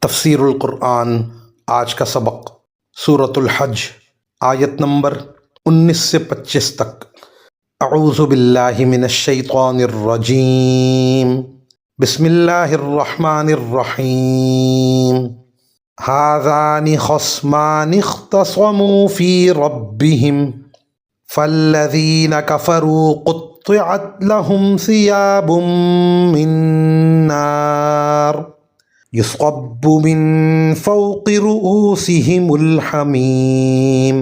تفسیر القرآن آج کا سبق سورۃ الحج آیت نمبر 19 سے 25 تک۔ اعوذ باللہ من الشیطان الرجیم، بسم اللہ الرحمن الرحیم۔ ھذان خصمان اختصموا فی ربہم فالذین کفروا قطعت لهم ثیاب من نار یصب من فوق رؤوسهم الحمیم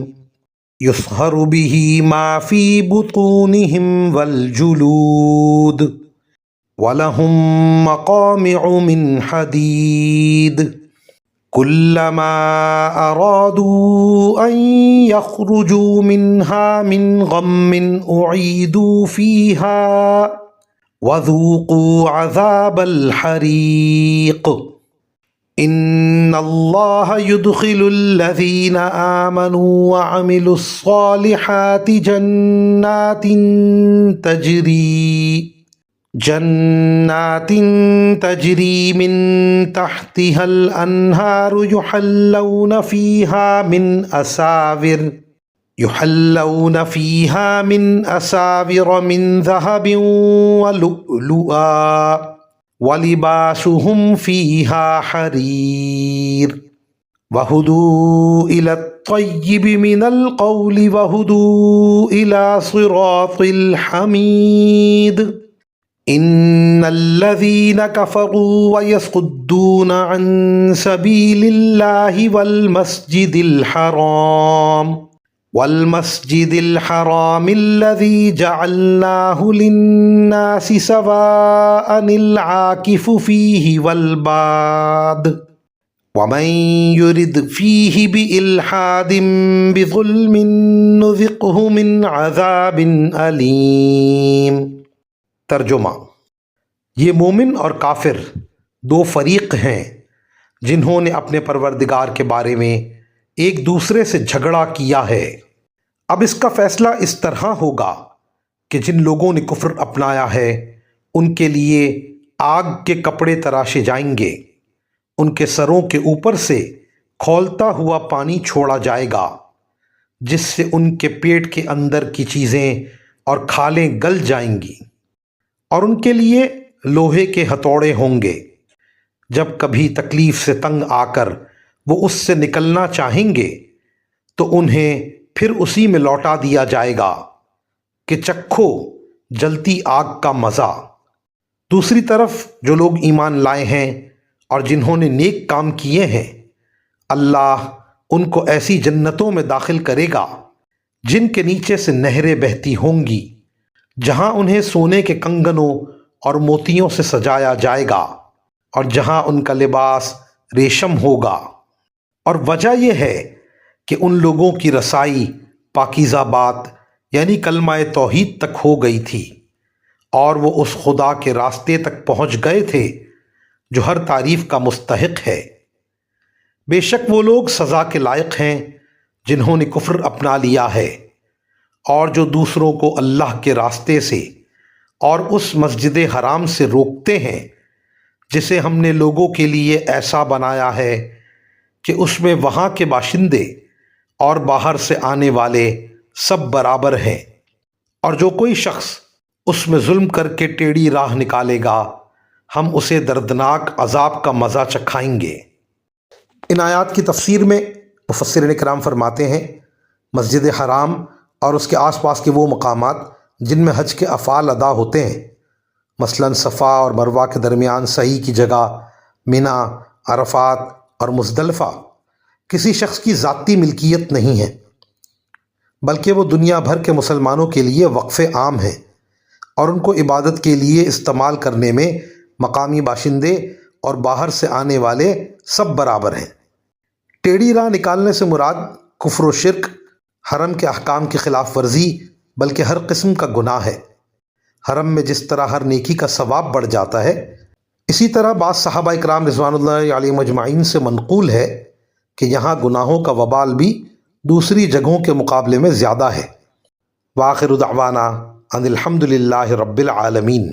یصہر به ما فی بطونهم والجلود ولهم مقامع من حدید کلما ارادوا ان یخرجوا منها من غم اعیدوا فیها وذوقوا عذاب الحریق ان اللہ يدخل الذین آمنوا وعملوا الصالحات جنات تجری من تحتها الانہار يحلون فیہا من اساور من ذہب ولؤلؤا وَلِبَاسُهُمْ فِيهَا حَرِيرٌ وَهُدُوا إِلَى الطَّيِّبِ مِنَ الْقَوْلِ وَهُدُوا إِلَى صِرَاطِ الْحَمِيدِ إِنَّ الَّذِينَ كَفَرُوا وَيَصُدُّونَ عَن سَبِيلِ اللَّهِ والمسجد الحرام الذي جعلناه للناس سواء العاكف فيه والباد ومن يرد فيه بإلحاد بظلم نذقه من عذاب أليم۔ ترجمہ: یہ مومن اور کافر دو فریق ہیں جنہوں نے اپنے پروردگار کے بارے میں ایک دوسرے سے جھگڑا کیا ہے۔ اب اس کا فیصلہ اس طرح ہوگا کہ جن لوگوں نے کفر اپنایا ہے ان کے لیے آگ کے کپڑے تراشے جائیں گے، ان کے سروں کے اوپر سے کھولتا ہوا پانی چھوڑا جائے گا جس سے ان کے پیٹ کے اندر کی چیزیں اور کھالیں گل جائیں گی، اور ان کے لیے لوہے کے ہتھوڑے ہوں گے۔ جب کبھی تکلیف سے تنگ آ کر وہ اس سے نکلنا چاہیں گے تو انہیں پھر اسی میں لوٹا دیا جائے گا کہ چکھو جلتی آگ کا مزہ۔ دوسری طرف جو لوگ ایمان لائے ہیں اور جنہوں نے نیک کام کیے ہیں، اللہ ان کو ایسی جنتوں میں داخل کرے گا جن کے نیچے سے نہریں بہتی ہوں گی، جہاں انہیں سونے کے کنگنوں اور موتیوں سے سجایا جائے گا، اور جہاں ان کا لباس ریشم ہوگا۔ اور وجہ یہ ہے کہ ان لوگوں کی رسائی پاکیزہ بات یعنی کلمہ توحید تک ہو گئی تھی، اور وہ اس خدا کے راستے تک پہنچ گئے تھے جو ہر تعریف کا مستحق ہے۔ بے شک وہ لوگ سزا کے لائق ہیں جنہوں نے کفر اپنا لیا ہے، اور جو دوسروں کو اللہ کے راستے سے اور اس مسجد حرام سے روکتے ہیں جسے ہم نے لوگوں کے لیے ایسا بنایا ہے کہ اس میں وہاں کے باشندے اور باہر سے آنے والے سب برابر ہیں، اور جو کوئی شخص اس میں ظلم کر کے ٹیڑھی راہ نکالے گا ہم اسے دردناک عذاب کا مزہ چکھائیں گے۔ ان آیات کی تفسیر میں مفسرین کرام فرماتے ہیں مسجد حرام اور اس کے آس پاس کے وہ مقامات جن میں حج کے افعال ادا ہوتے ہیں، مثلاً صفا اور مروہ کے درمیان سعی کی جگہ، منا، عرفات اور مزدلفہ، کسی شخص کی ذاتی ملکیت نہیں ہے، بلکہ وہ دنیا بھر کے مسلمانوں کے لیے وقف عام ہیں، اور ان کو عبادت کے لیے استعمال کرنے میں مقامی باشندے اور باہر سے آنے والے سب برابر ہیں۔ ٹیڑھی راہ نکالنے سے مراد کفر و شرک، حرم کے احکام کی خلاف ورزی، بلکہ ہر قسم کا گناہ ہے۔ حرم میں جس طرح ہر نیکی کا ثواب بڑھ جاتا ہے، اسی طرح بعض صحابہ اکرام رضوان اللہ علیہم اجمعین سے منقول ہے کہ یہاں گناہوں کا وبال بھی دوسری جگہوں کے مقابلے میں زیادہ ہے۔ وآخر دعوانا ان الحمد للہ رب العالمین۔